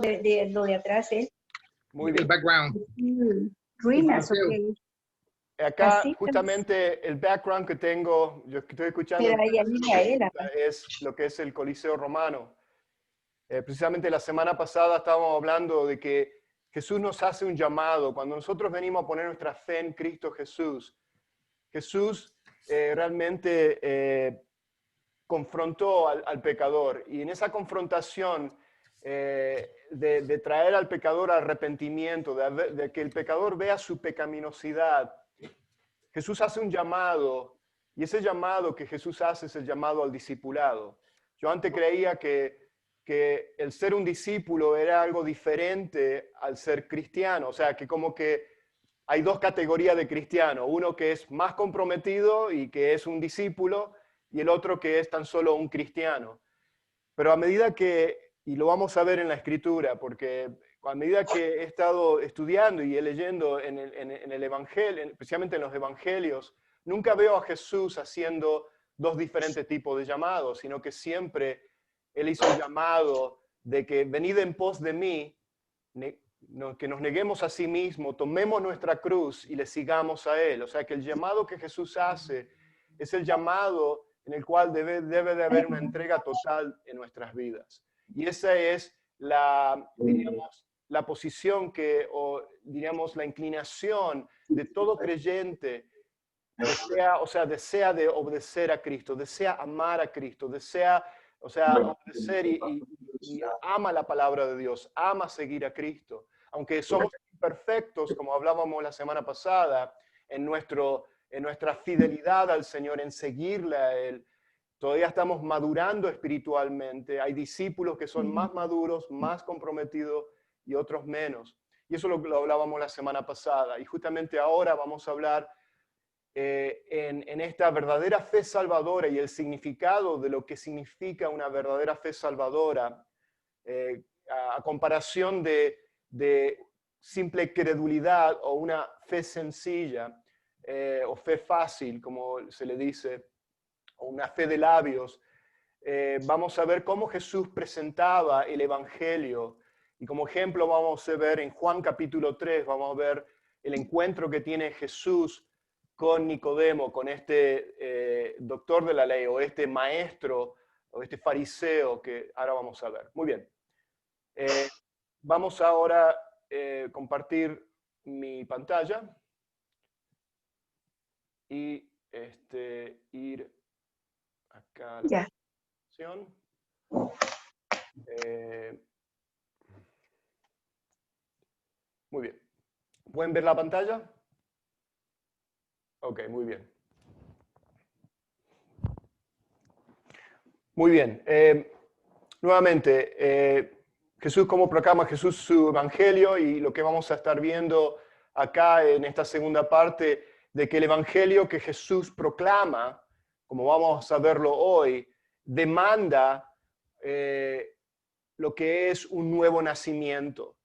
de lo de atrás es Muy bien. Background. Rimas, ok. Acá Así, justamente el background que tengo, yo que estoy escuchando pero ahí Micaela. es lo que es el Coliseo Romano. Precisamente la semana pasada estábamos hablando de que Jesús nos hace un llamado. Cuando nosotros venimos a poner nuestra fe en Cristo Jesús, Jesús realmente confrontó al pecador. Y en esa confrontación de traer al pecador al arrepentimiento, de que el pecador vea su pecaminosidad, Jesús hace un llamado, y ese llamado que Jesús hace es el llamado al discipulado. Yo antes creía que el ser un discípulo era algo diferente al ser cristiano, o sea, que como que hay dos categorías de cristiano, uno que es más comprometido y que es un discípulo, y el otro que es tan solo un cristiano. Pero a medida que, y lo vamos a ver en la Escritura, porque a medida que he estado estudiando y leyendo en el Evangelio, especialmente en los Evangelios, nunca veo a Jesús haciendo dos diferentes tipos de llamados, sino que siempre Él hizo el llamado de que venid en pos de mí, que nos neguemos a sí mismo, tomemos nuestra cruz y le sigamos a Él. O sea que el llamado que Jesús hace es el llamado en el cual debe de haber una entrega total en nuestras vidas. Y esa es diríamos, la posición o diríamos, la inclinación de todo creyente desea de obedecer a Cristo, desea amar a Cristo, desea, obedecer y ama la palabra de Dios, ama seguir a Cristo. Aunque somos imperfectos, como hablábamos la semana pasada, en nuestra fidelidad al Señor, en seguirle a Él, todavía estamos madurando espiritualmente. Hay discípulos que son más maduros, más comprometidos y otros menos. Y eso lo hablábamos la semana pasada. Y justamente ahora vamos a hablar en esta verdadera fe salvadora y el significado de lo que significa una verdadera fe salvadora, a comparación de simple credulidad o una fe sencilla, o fe fácil, como se le dice, o una fe de labios. Vamos a ver cómo Jesús presentaba el Evangelio. Y como ejemplo vamos a ver en Juan capítulo 3, vamos a ver el encuentro que tiene Jesús con Nicodemo, con este doctor de la ley, o este maestro, o este fariseo que ahora vamos a ver. Muy bien. Vamos ahora a compartir mi pantalla y ir acá a la presentación. Muy bien. ¿Pueden ver la pantalla? Ok, muy bien. Muy bien. Nuevamente, Jesús, ¿cómo proclama Jesús su evangelio? Y lo que vamos a estar viendo acá en esta segunda parte, de que el evangelio que Jesús proclama, como vamos a verlo hoy, demanda lo que es un nuevo nacimiento.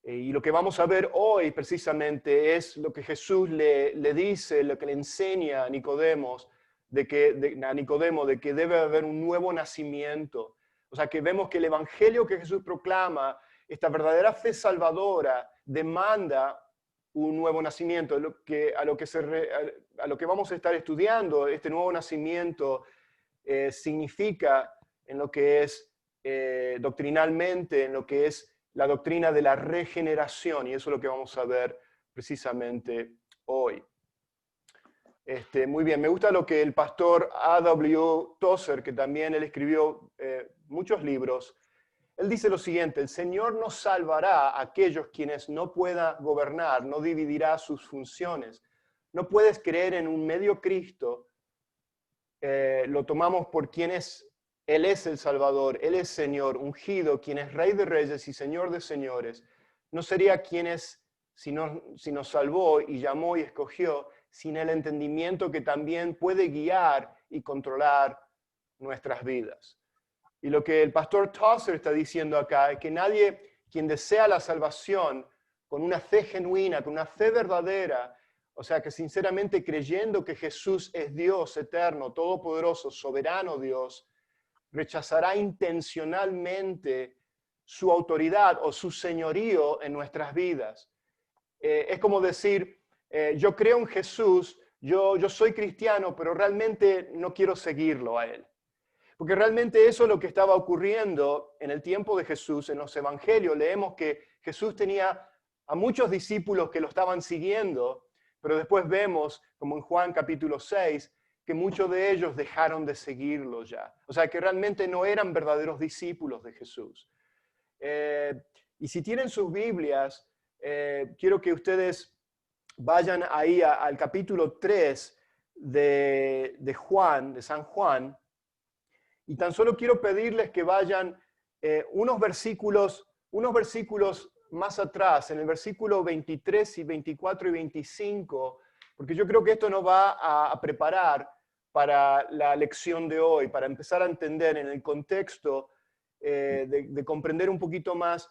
Y lo que vamos a ver hoy precisamente es lo que Jesús le dice, lo que le enseña a Nicodemo, de que debe haber un nuevo nacimiento. O sea, que vemos que el evangelio que Jesús proclama, esta verdadera fe salvadora, demanda un nuevo nacimiento. A lo que vamos a estar estudiando, este nuevo nacimiento significa en lo que es doctrinalmente, en lo que es la doctrina de la regeneración, y eso es lo que vamos a ver precisamente hoy. Muy bien, me gusta lo que el pastor A.W. Tozer, que también él escribió muchos libros, él dice lo siguiente: el Señor no salvará a aquellos quienes no pueda gobernar, no dividirá sus funciones. No puedes creer en un medio Cristo, lo tomamos por quien es. Él es el Salvador, Él es Señor, ungido, quien es Rey de Reyes y Señor de Señores. No sería quien es si nos salvó y llamó y escogió, sin el entendimiento que también puede guiar y controlar nuestras vidas. Y lo que el pastor Tozer está diciendo acá es que nadie, quien desea la salvación con una fe genuina, con una fe verdadera, o sea, que sinceramente creyendo que Jesús es Dios eterno, todopoderoso, soberano Dios, rechazará intencionalmente su autoridad o su señorío en nuestras vidas. Es como decir, yo creo en Jesús, yo soy cristiano, pero realmente no quiero seguirlo a Él. Porque realmente eso es lo que estaba ocurriendo en el tiempo de Jesús. En los evangelios leemos que Jesús tenía a muchos discípulos que lo estaban siguiendo, pero después vemos, como en Juan capítulo 6, que muchos de ellos dejaron de seguirlo ya. O sea, que realmente no eran verdaderos discípulos de Jesús. Y si tienen sus Biblias, quiero que ustedes vayan ahí al capítulo 3 de Juan, de San Juan, y tan solo quiero pedirles que vayan unos versículos más atrás, en el versículo 23 y 24 y 25, porque yo creo que esto nos va a preparar para la lección de hoy, para empezar a entender en el contexto de comprender un poquito más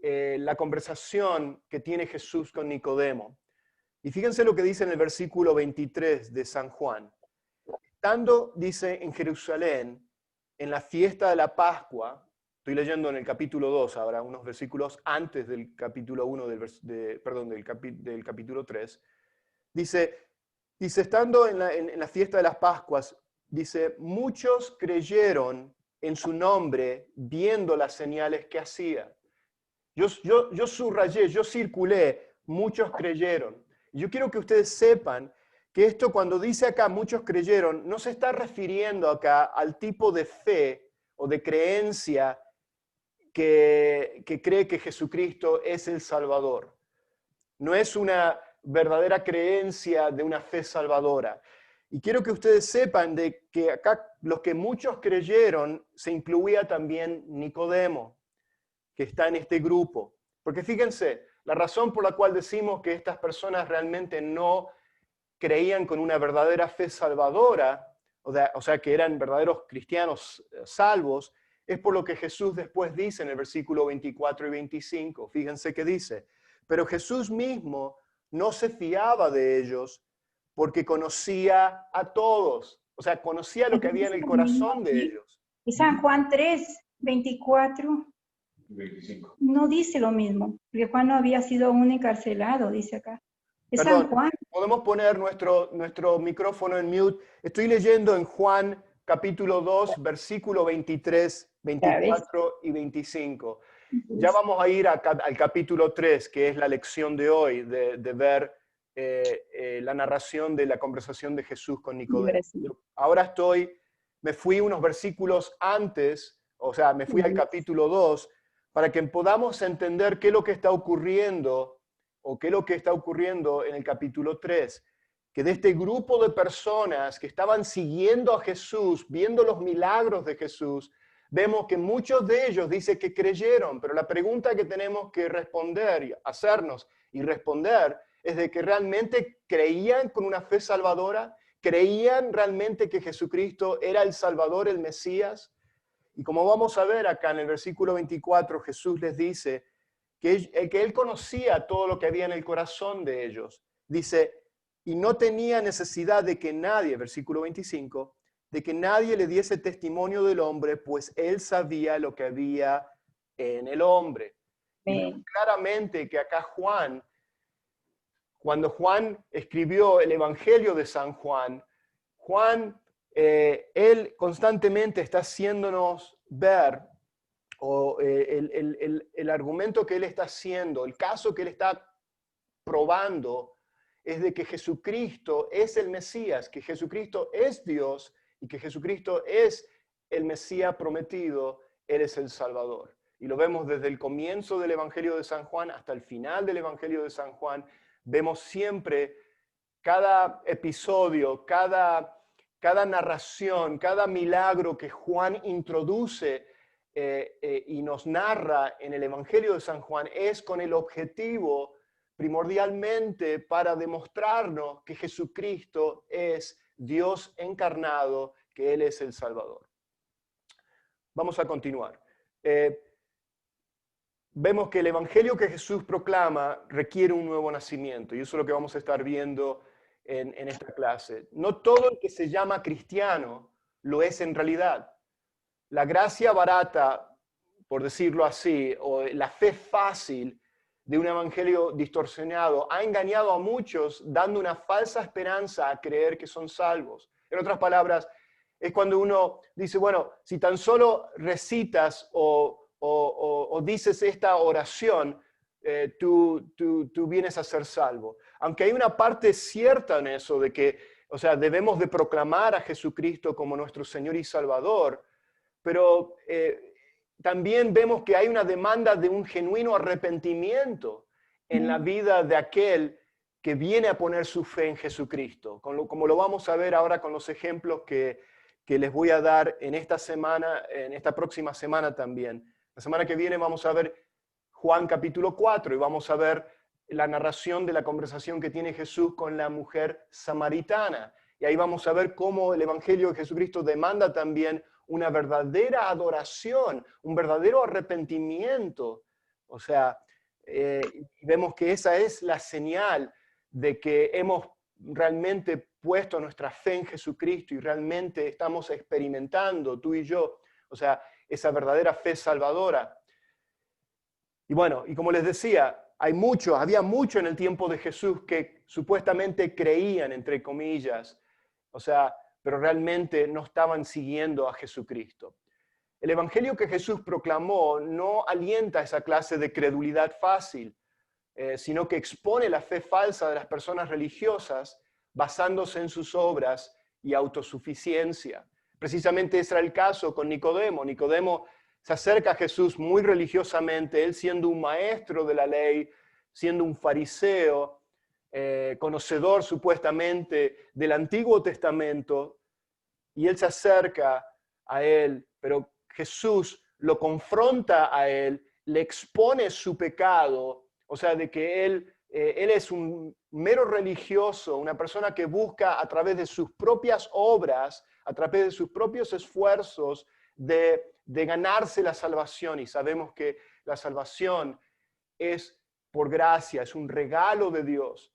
la conversación que tiene Jesús con Nicodemo. Y fíjense lo que dice en el versículo 23 de San Juan. Estando, dice, en Jerusalén, en la fiesta de la Pascua, estoy leyendo en el capítulo 2 ahora, unos versículos antes del capítulo 1, del capítulo 3, dice, estando en la fiesta de las Pascuas, dice, muchos creyeron en su nombre viendo las señales que hacía. Yo subrayé, yo circulé, muchos creyeron. Y yo quiero que ustedes sepan que esto cuando dice acá muchos creyeron, no se está refiriendo acá al tipo de fe o de creencia que cree que Jesucristo es el Salvador. No es una verdadera creencia de una fe salvadora. Y quiero que ustedes sepan de que acá los que muchos creyeron se incluía también Nicodemo, que está en este grupo. Porque fíjense, la razón por la cual decimos que estas personas realmente no creían con una verdadera fe salvadora, o sea, que eran verdaderos cristianos salvos, es por lo que Jesús después dice en el versículo 24 y 25. Fíjense que dice, pero Jesús mismo no se fiaba de ellos porque conocía a todos. O sea, conocía lo que había en el corazón de ellos. Y San Juan 3, 24 25. no dice lo mismo, porque Juan no había sido aún encarcelado, dice acá. Es Perdón, San Juan. podemos poner nuestro micrófono en mute. Estoy leyendo en Juan capítulo 2, versículo 23, 24 y 25. Ya vamos a ir al capítulo 3, que es la lección de hoy, de ver la narración de la conversación de Jesús con Nicodemo. Ahora me fui unos versículos antes, o sea, me fui al capítulo 2, para que podamos entender qué es lo que está ocurriendo, o qué es lo que está ocurriendo en el capítulo 3, que de este grupo de personas que estaban siguiendo a Jesús, viendo los milagros de Jesús, vemos que muchos de ellos dice que creyeron, pero la pregunta que tenemos que responder, hacernos y responder, es de que realmente creían con una fe salvadora, creían realmente que Jesucristo era el Salvador, el Mesías. Y como vamos a ver acá en el versículo 24, Jesús les dice que Él conocía todo lo que había en el corazón de ellos. Dice, y no tenía necesidad de que nadie, versículo 25, de que nadie le diese testimonio del hombre, pues Él sabía lo que había en el hombre. Y vemos claramente que acá cuando Juan escribió el Evangelio de San Juan, él constantemente está haciéndonos ver, o el argumento que él está haciendo, el caso que él está probando, es de que Jesucristo es el Mesías, que Jesucristo es Dios y que Jesucristo es el Mesías prometido, Él es el Salvador. Y lo vemos desde el comienzo del Evangelio de San Juan hasta el final del Evangelio de San Juan. Vemos siempre cada episodio, cada narración, cada milagro que Juan introduce y nos narra en el Evangelio de San Juan es con el objetivo primordialmente para demostrarnos que Jesucristo es Dios encarnado, que Él es el Salvador. Vamos a continuar. Vemos que el Evangelio que Jesús proclama requiere un nuevo nacimiento, y eso es lo que vamos a estar viendo en esta clase. No todo el que se llama cristiano lo es en realidad. La gracia barata, por decirlo así, o la fe fácil de un evangelio distorsionado, ha engañado a muchos dando una falsa esperanza a creer que son salvos. En otras palabras, es cuando uno dice, bueno, si tan solo recitas o dices esta oración, tú vienes a ser salvo. Aunque hay una parte cierta en eso de que, o sea, debemos de proclamar a Jesucristo como nuestro Señor y Salvador, pero también vemos que hay una demanda de un genuino arrepentimiento en la vida de aquel que viene a poner su fe en Jesucristo, como lo vamos a ver ahora con los ejemplos que les voy a dar en esta semana, en esta próxima semana también. La semana que viene vamos a ver Juan capítulo 4 y vamos a ver la narración de la conversación que tiene Jesús con la mujer samaritana. Y ahí vamos a ver cómo el Evangelio de Jesucristo demanda también una verdadera adoración, un verdadero arrepentimiento. O sea, vemos que esa es la señal de que hemos realmente puesto nuestra fe en Jesucristo y realmente estamos experimentando, tú y yo, o sea, esa verdadera fe salvadora. Y bueno, y como les decía, había mucho en el tiempo de Jesús que supuestamente creían, entre comillas, o sea, pero realmente no estaban siguiendo a Jesucristo. El evangelio que Jesús proclamó no alienta esa clase de credulidad fácil, sino que expone la fe falsa de las personas religiosas basándose en sus obras y autosuficiencia. Precisamente ese era el caso con Nicodemo. Nicodemo se acerca a Jesús muy religiosamente, él siendo un maestro de la ley, siendo un fariseo, conocedor supuestamente del Antiguo Testamento, y él se acerca a él, pero Jesús lo confronta a él, le expone su pecado, o sea, de que él es un mero religioso, una persona que busca a través de sus propias obras, a través de sus propios esfuerzos, de ganarse la salvación. Y sabemos que la salvación es por gracia, es un regalo de Dios.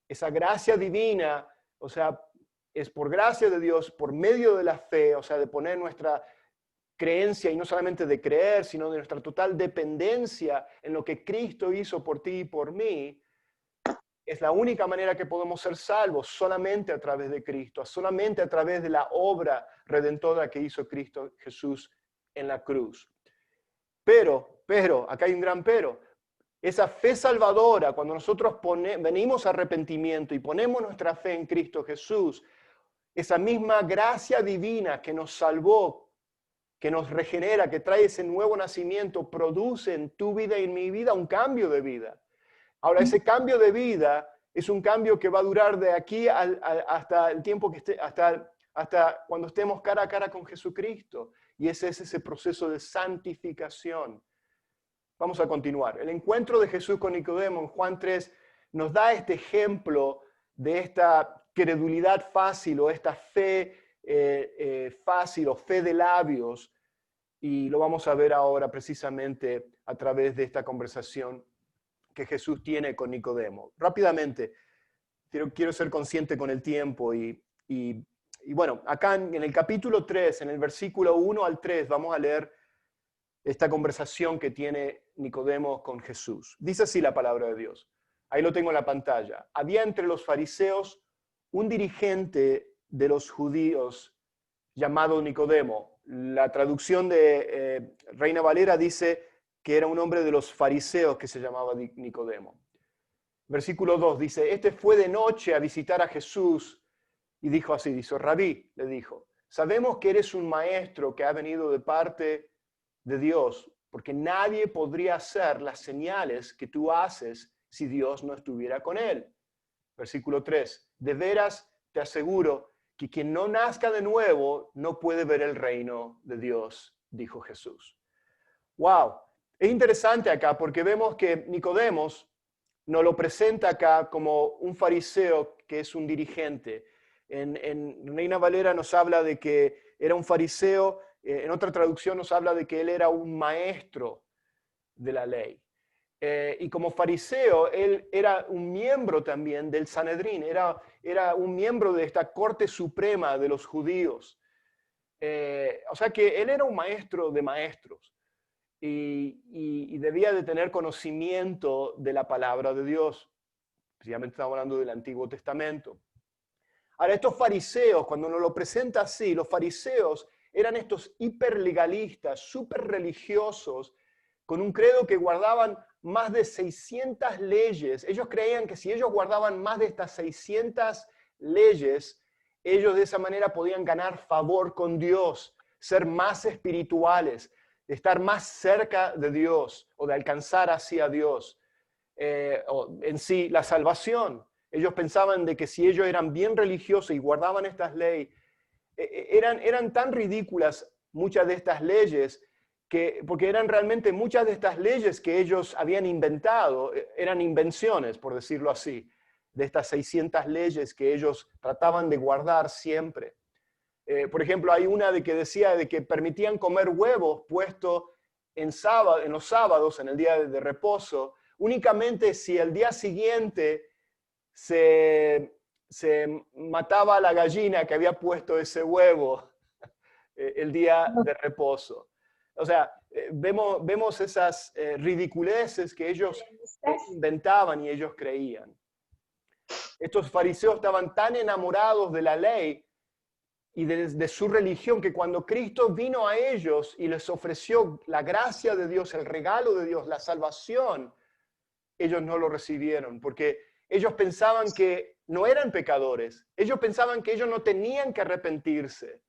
Esa gracia divina, o sea, es por gracia de Dios, por medio de la fe, o sea, de poner nuestra creencia, y no solamente de creer, sino de nuestra total dependencia en lo que Cristo hizo por ti y por mí. Es la única manera que podemos ser salvos, solamente a través de Cristo, solamente a través de la obra redentora que hizo Cristo Jesús en la cruz. Pero, acá hay un gran pero. Esa fe salvadora, cuando nosotros venimos a arrepentimiento y ponemos nuestra fe en Cristo Jesús, esa misma gracia divina que nos salvó, que nos regenera, que trae ese nuevo nacimiento, produce en tu vida y en mi vida un cambio de vida. Ahora, ese cambio de vida es un cambio que va a durar de aquí hasta el tiempo que hasta cuando estemos cara a cara con Jesucristo. Y ese es ese proceso de santificación. Vamos a continuar. El encuentro de Jesús con Nicodemo en Juan 3 nos da este ejemplo de esta credulidad fácil o esta fe fácil o fe de labios, y lo vamos a ver ahora precisamente a través de esta conversación que Jesús tiene con Nicodemo. Rápidamente, quiero ser consciente con el tiempo y bueno, acá en el capítulo 3, en el versículo 1 al 3, vamos a leer esta conversación que tiene Nicodemo con Jesús. Dice así la palabra de Dios. Ahí lo tengo en la pantalla. Había entre los fariseos un dirigente de los judíos llamado Nicodemo. La traducción de Reina Valera dice que era un hombre de los fariseos que se llamaba Nicodemo. Versículo 2 dice, este fue de noche a visitar a Jesús y dijo así, dice, Rabí, le dijo, sabemos que eres un maestro que ha venido de parte de Dios, porque nadie podría hacer las señales que tú haces si Dios no estuviera con él. Versículo 3, de veras te aseguro que quien no nazca de nuevo no puede ver el reino de Dios, dijo Jesús. ¡Wow! Es interesante acá porque vemos que Nicodemos nos lo presenta acá como un fariseo que es un dirigente. En Reina Valera nos habla de que era un fariseo, en otra traducción nos habla de que él era un maestro de la ley. Y como fariseo, él era un miembro también del Sanedrín, era un miembro de esta corte suprema de los judíos. O sea que él era un maestro de maestros. y debía de tener conocimiento de la palabra de Dios. Precisamente estamos hablando del Antiguo Testamento. Ahora, estos fariseos, cuando uno lo presenta así, los fariseos eran estos hiperlegalistas, súper religiosos, con un credo que guardaban más de 600 leyes. Ellos creían que si ellos guardaban más de estas 600 leyes, ellos de esa manera podían ganar favor con Dios, ser más espirituales, estar más cerca de Dios o de alcanzar hacia Dios. O en sí, la salvación. Ellos pensaban de que si ellos eran bien religiosos y guardaban estas leyes, eran tan ridículas muchas de estas leyes, porque eran realmente muchas de estas leyes que ellos habían inventado, eran invenciones, por decirlo así, de estas 600 leyes que ellos trataban de guardar siempre. Por ejemplo, hay una de que decía de que permitían comer huevos puestos en los sábados, en el día de reposo, únicamente si el día siguiente se mataba a la gallina que había puesto ese huevo el día de reposo. O sea, vemos esas ridiculeces que ellos inventaban y ellos creían. Estos fariseos estaban tan enamorados de la ley y de su religión que cuando Cristo vino a ellos y les ofreció la gracia de Dios, el regalo de Dios, la salvación, ellos no lo recibieron porque ellos pensaban que no eran pecadores. Ellos pensaban que ellos no tenían que arrepentirse.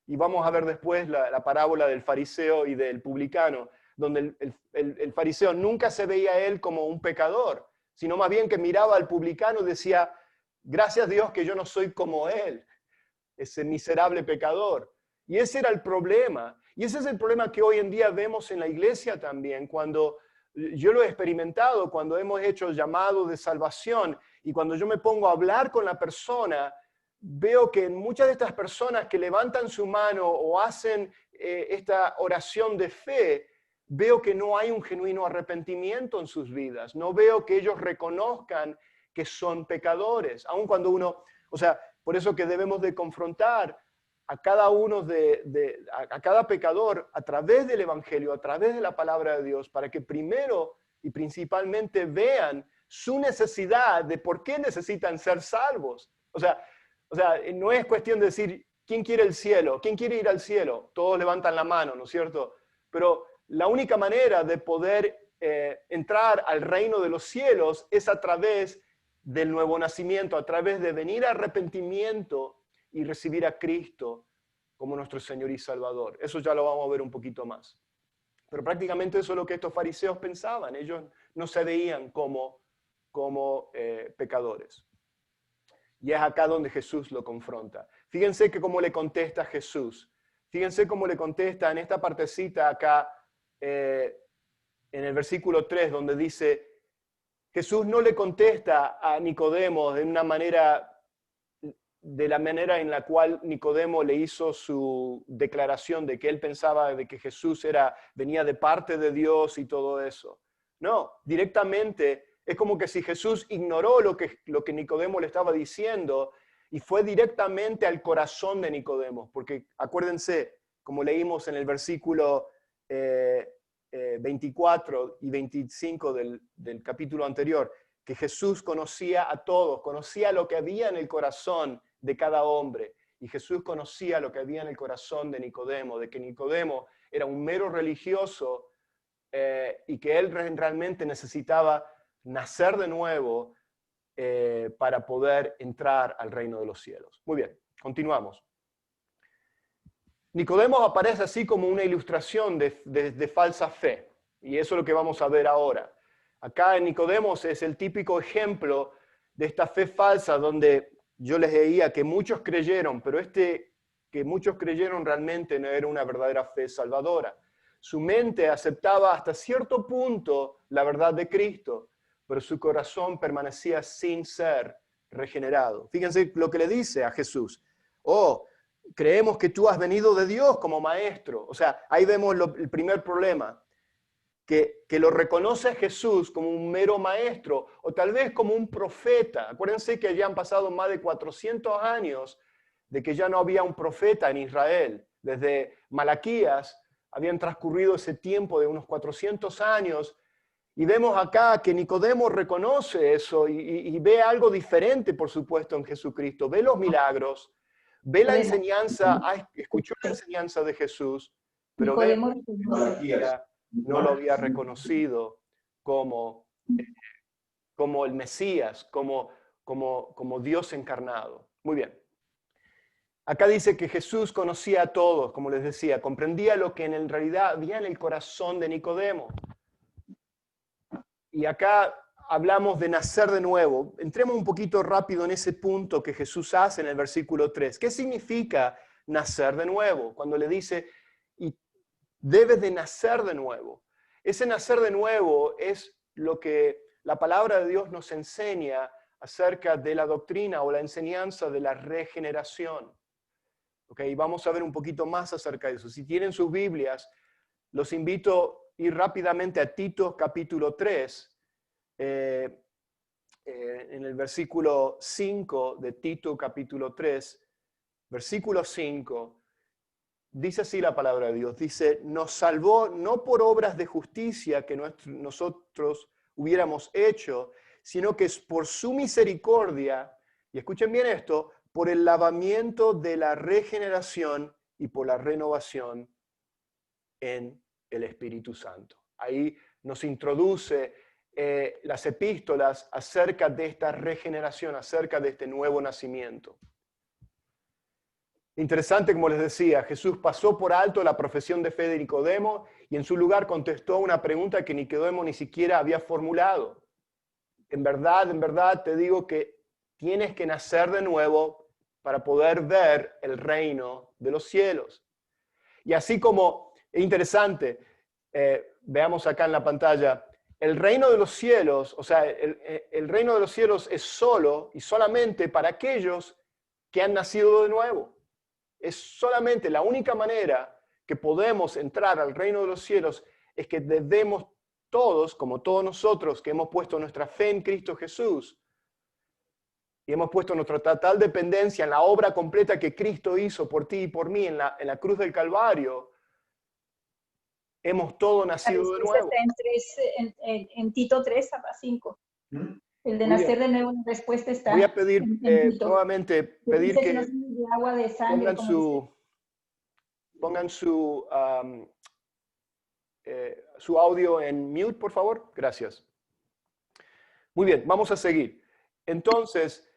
Y vamos a ver después la parábola del fariseo y del publicano, donde el fariseo nunca se veía a él como un pecador, sino más bien que miraba al publicano y decía, gracias a Dios que yo no soy como él, ese miserable pecador. Y ese era el problema. Y ese es el problema que hoy en día vemos en la iglesia también, cuando yo lo he experimentado, cuando hemos hecho el llamado de salvación y cuando yo me pongo a hablar con la persona, veo que muchas de estas personas que levantan su mano o hacen esta oración de fe, veo que no hay un genuino arrepentimiento en sus vidas. No veo que ellos reconozcan que son pecadores. Aun cuando uno, o sea, por eso que debemos de confrontar a cada uno a cada pecador a través del Evangelio, a través de la palabra de Dios, para que primero y principalmente vean su necesidad de por qué necesitan ser salvos. O sea, no es cuestión de decir, ¿quién quiere el cielo? ¿Quién quiere ir al cielo? Todos levantan la mano, ¿no es cierto? Pero la única manera de poder entrar al reino de los cielos es a través del nuevo nacimiento, a través de venir a arrepentimiento y recibir a Cristo como nuestro Señor y Salvador. Eso ya lo vamos a ver un poquito más. Pero prácticamente eso es lo que estos fariseos pensaban. Ellos no se veían como pecadores. Y es acá donde Jesús lo confronta. Fíjense que cómo le contesta Jesús. Fíjense cómo le contesta en esta partecita acá, en el versículo 3, donde dice, Jesús no le contesta a Nicodemo de la manera en la cual Nicodemo le hizo su declaración de que él pensaba de que Jesús venía de parte de Dios y todo eso. No, directamente es como que si Jesús ignoró lo que Nicodemo le estaba diciendo y fue directamente al corazón de Nicodemo. Porque acuérdense, como leímos en el versículo 24 y 25 del capítulo anterior, que Jesús conocía a todos, conocía lo que había en el corazón de cada hombre. Y Jesús conocía lo que había en el corazón de Nicodemo, de que Nicodemo era un mero religioso y que él realmente necesitaba nacer de nuevo para poder entrar al reino de los cielos. Muy bien, continuamos. Nicodemo aparece así como una ilustración de falsa fe, y eso es lo que vamos a ver ahora. Acá en Nicodemo es el típico ejemplo de esta fe falsa donde yo les leía que muchos creyeron, pero que muchos creyeron realmente no era una verdadera fe salvadora. Su mente aceptaba hasta cierto punto la verdad de Cristo, pero su corazón permanecía sin ser regenerado. Fíjense lo que le dice a Jesús. Oh, creemos que tú has venido de Dios como maestro. O sea, ahí vemos el primer problema. Que lo reconoce a Jesús como un mero maestro o tal vez como un profeta. Acuérdense que ya han pasado más de 400 años de que ya no había un profeta en Israel. Desde Malaquías habían transcurrido ese tiempo de unos 400 años, y vemos acá que Nicodemo reconoce eso y ve algo diferente, por supuesto, en Jesucristo. Ve los milagros, ve la enseñanza, escuchó la enseñanza de Jesús, pero ve Nicodemo que todavía no lo había reconocido como, como el Mesías, como Dios encarnado. Muy bien. Acá dice que Jesús conocía a todos, como les decía, comprendía lo que en realidad había en el corazón de Nicodemo. Y acá hablamos de nacer de nuevo. Entremos un poquito rápido en ese punto que Jesús hace en el versículo 3. ¿Qué significa nacer de nuevo? Cuando le dice, y debes de nacer de nuevo. Ese nacer de nuevo es lo que la palabra de Dios nos enseña acerca de la doctrina o la enseñanza de la regeneración. Okay, vamos a ver un poquito más acerca de eso. Si tienen sus Biblias, los invito a ir rápidamente a Tito capítulo 3, en el versículo 5 de Tito capítulo 3, versículo 5, dice así la palabra de Dios, dice, nos salvó no por obras de justicia que nosotros hubiéramos hecho, sino que es por su misericordia, y escuchen bien esto, por el lavamiento de la regeneración y por la renovación en el Espíritu Santo. Ahí nos introduce las epístolas acerca de esta regeneración, acerca de este nuevo nacimiento. Interesante, como les decía, Jesús pasó por alto la profesión de fe de Nicodemo y en su lugar contestó una pregunta que Nicodemo ni siquiera había formulado. En verdad te digo que tienes que nacer de nuevo para poder ver el reino de los cielos. Y así como, es interesante, veamos acá en la pantalla, el reino de los cielos, o sea, el reino de los cielos es solo y solamente para aquellos que han nacido de nuevo. Es solamente la única manera que podemos entrar al reino de los cielos es que debemos todos, como todos nosotros que hemos puesto nuestra fe en Cristo Jesús y hemos puesto nuestra total dependencia en la obra completa que Cristo hizo por ti y por mí en la cruz del Calvario, hemos todos nacido de nuevo. Está en Tito 3 a 5. El de Muy nacer bien. de nuevo, la respuesta está Voy a pedir en Tito. nuevamente pedir Dice que no somos de agua, de sangre, pongan su audio en mute, por favor. Gracias. Muy bien, vamos a seguir. Entonces,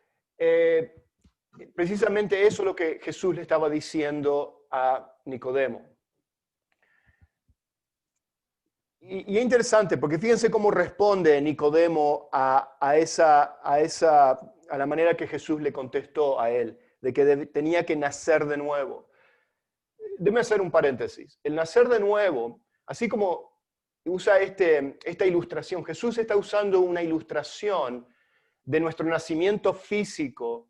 precisamente eso es lo que Jesús le estaba diciendo a Nicodemo. Y es interesante, porque fíjense cómo responde Nicodemo a la manera que Jesús le contestó a él, de que tenía que nacer de nuevo. Déjame hacer un paréntesis. El nacer de nuevo, así como usa esta ilustración, Jesús está usando una ilustración de nuestro nacimiento físico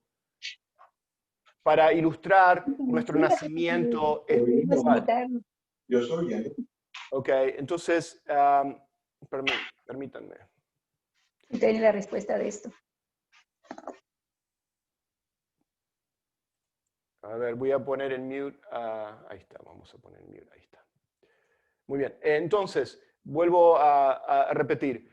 para ilustrar nuestro nacimiento espiritual. Yo soy bien. Ok, entonces, permítanme. Tiene la respuesta de esto. A ver, voy a poner en mute. Ahí está, vamos a poner en mute, ahí está. Muy bien, entonces, vuelvo a repetir.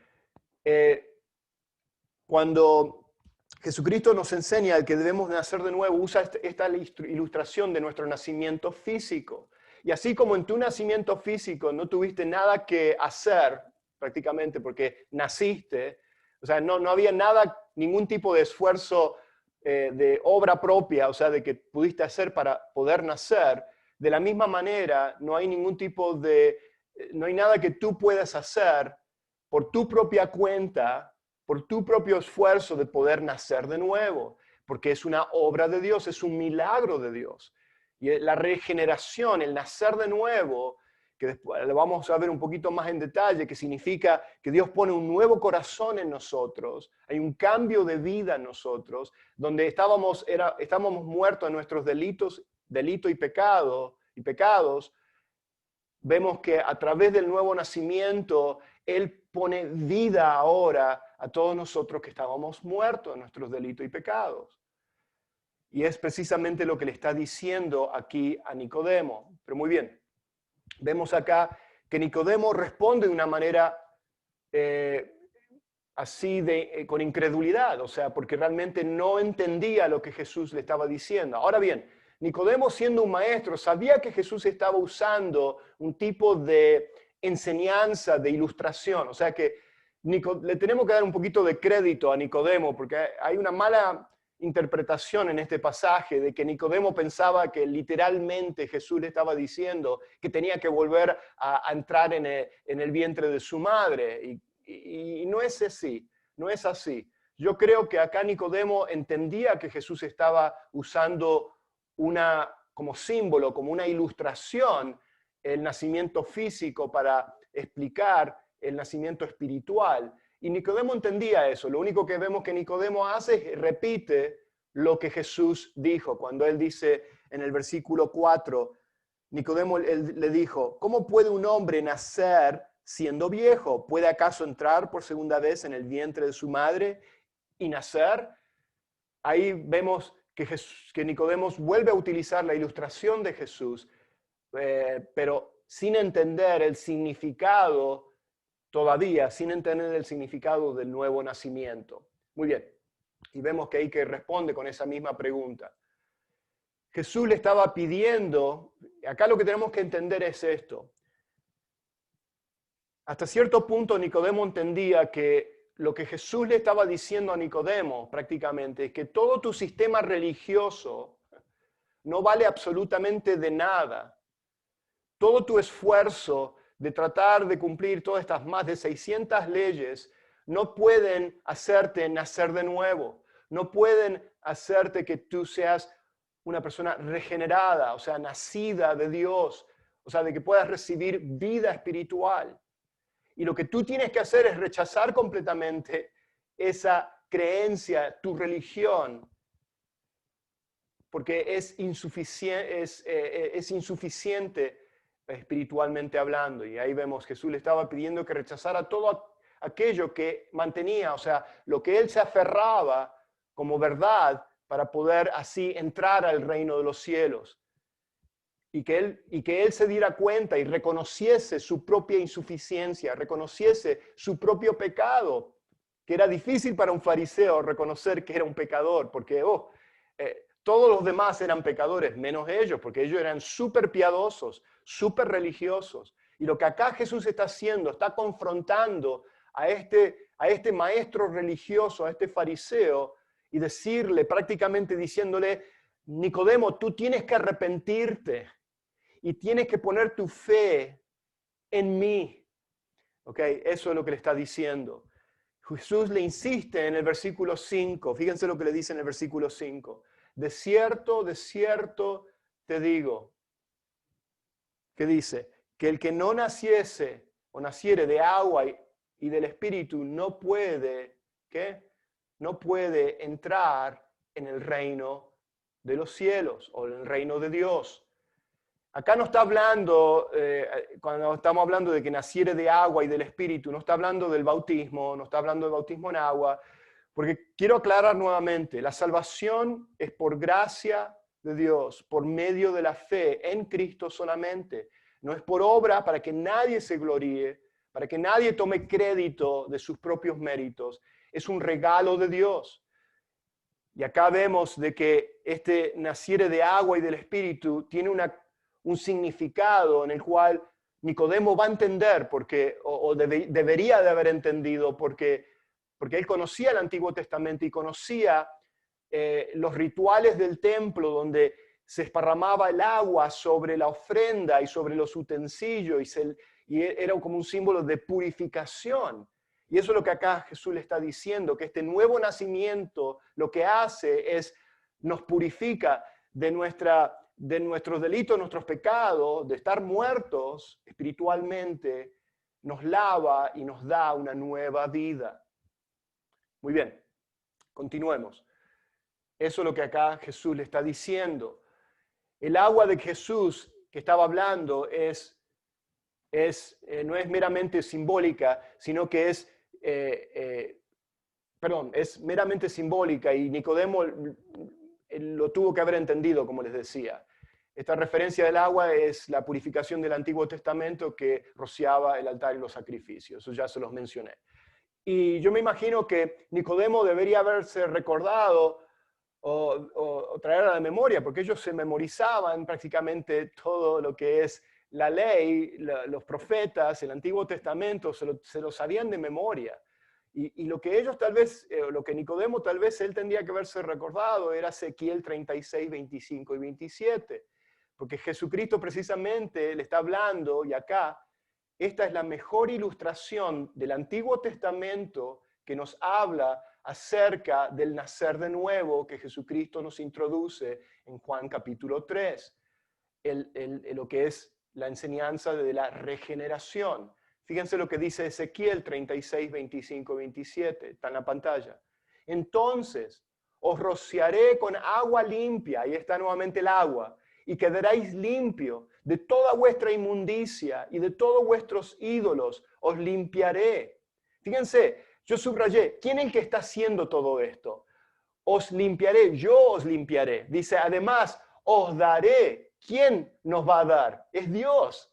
Cuando Jesucristo nos enseña que debemos nacer de nuevo, usa esta ilustración de nuestro nacimiento físico. Y así como en tu nacimiento físico no tuviste nada que hacer prácticamente porque naciste, o sea, no había nada, ningún tipo de esfuerzo de obra propia, o sea, de que pudiste hacer para poder nacer, de la misma manera no hay ningún tipo de, no hay nada que tú puedas hacer por tu propia cuenta, por tu propio esfuerzo de poder nacer de nuevo, porque es una obra de Dios, es un milagro de Dios. Y la regeneración, el nacer de nuevo, que después lo vamos a ver un poquito más en detalle, que significa que Dios pone un nuevo corazón en nosotros, hay un cambio de vida en nosotros, donde estábamos muertos en nuestros delitos y pecados, vemos que a través del nuevo nacimiento, Él pone vida ahora a todos nosotros que estábamos muertos en nuestros delitos y pecados. Y es precisamente lo que le está diciendo aquí a Nicodemo. Pero muy bien. vemos acá que Nicodemo responde de una manera con incredulidad, o sea, porque realmente no entendía lo que Jesús le estaba diciendo. Ahora bien, Nicodemo, siendo un maestro, sabía que Jesús estaba usando un tipo de enseñanza, de ilustración, o sea que le tenemos que dar un poquito de crédito a Nicodemo, porque hay una mala interpretación en este pasaje de que Nicodemo pensaba que literalmente Jesús le estaba diciendo que tenía que volver a entrar en el vientre de su madre, y no es así, no es así. Yo creo que acá Nicodemo entendía que Jesús estaba usando como símbolo, como una ilustración, el nacimiento físico para explicar el nacimiento espiritual. Y Nicodemo entendía eso. Lo único que vemos que Nicodemo hace es repite lo que Jesús dijo. Cuando él dice en el versículo 4, Nicodemo le dijo, ¿cómo puede un hombre nacer siendo viejo? ¿Puede acaso entrar por segunda vez en el vientre de su madre y nacer? Ahí vemos que Nicodemo vuelve a utilizar la ilustración de Jesús, pero sin entender el significado todavía, sin entender el significado del nuevo nacimiento. Muy bien, y vemos que ahí que responde con esa misma pregunta. Jesús le estaba pidiendo, acá lo que tenemos que entender es esto. Hasta cierto punto Nicodemo entendía que lo que Jesús le estaba diciendo a Nicodemo prácticamente es que todo tu sistema religioso no vale absolutamente de nada. Todo tu esfuerzo de tratar de cumplir todas estas más de 600 leyes no pueden hacerte nacer de nuevo. No pueden hacerte que tú seas una persona regenerada, o sea, nacida de Dios, o sea, de que puedas recibir vida espiritual. Y lo que tú tienes que hacer es rechazar completamente esa creencia, tu religión, porque es insuficiente espiritualmente hablando. Y ahí vemos, Jesús le estaba pidiendo que rechazara todo aquello que mantenía, o sea, lo que él se aferraba como verdad para poder así entrar al reino de los cielos. Y que él se diera cuenta y reconociese su propia insuficiencia, reconociese su propio pecado, que era difícil para un fariseo reconocer que era un pecador, porque todos los demás eran pecadores, menos ellos, porque ellos eran súper piadosos, súper religiosos. Y lo que acá Jesús está haciendo, está confrontando a este maestro religioso, a este fariseo, y decirle, prácticamente diciéndole, Nicodemo, tú tienes que arrepentirte y tienes que poner tu fe en mí. ¿Okay? Eso es lo que le está diciendo. Jesús le insiste en el versículo 5, fíjense lo que le dice en el versículo 5. De cierto te digo, que dice, que el que no naciese o naciere de agua y del Espíritu no puede, ¿qué? No puede entrar en el reino de los cielos o en el reino de Dios. Acá no está hablando, cuando estamos hablando de que naciere de agua y del Espíritu, no está hablando del bautismo, no está hablando del bautismo en agua, porque quiero aclarar nuevamente, la salvación es por gracia de Dios, por medio de la fe en Cristo solamente. No es por obra para que nadie se gloríe, para que nadie tome crédito de sus propios méritos. Es un regalo de Dios. Y acá vemos de que este naciere de agua y del Espíritu tiene un significado en el cual Nicodemo va a entender, debería de haber entendido, porque él conocía el Antiguo Testamento y conocía los rituales del templo donde se esparramaba el agua sobre la ofrenda y sobre los utensilios y era como un símbolo de purificación. Y eso es lo que acá Jesús le está diciendo, que este nuevo nacimiento lo que hace es nos purifica de nuestros delitos, nuestros pecados, de estar muertos espiritualmente, nos lava y nos da una nueva vida. Muy bien, continuemos. Eso es lo que acá Jesús le está diciendo. El agua de Jesús que estaba hablando no es meramente simbólica, sino que es meramente simbólica y Nicodemo lo tuvo que haber entendido, como les decía. Esta referencia del agua es la purificación del Antiguo Testamento que rociaba el altar y los sacrificios. Eso ya se los mencioné. Y yo me imagino que Nicodemo debería haberse recordado o traer a la memoria, porque ellos se memorizaban prácticamente todo lo que es la ley, los profetas, el Antiguo Testamento, se lo sabían de memoria. Y lo que ellos tal vez, lo que Nicodemo tal vez él tendría que haberse recordado era Ezequiel 36, 25 y 27. Porque Jesucristo precisamente le está hablando, y acá, esta es la mejor ilustración del Antiguo Testamento que nos habla acerca del nacer de nuevo que Jesucristo nos introduce en Juan capítulo 3, lo que es la enseñanza de la regeneración. Fíjense lo que dice Ezequiel 36, 25, 27, está en la pantalla. Entonces os rociaré con agua limpia, ahí está nuevamente el agua, y quedaréis limpio de toda vuestra inmundicia y de todos vuestros ídolos, os limpiaré. Fíjense, yo subrayé, ¿quién es el que está haciendo todo esto? Os limpiaré, yo os limpiaré. Dice, además, os daré. ¿Quién nos va a dar? Es Dios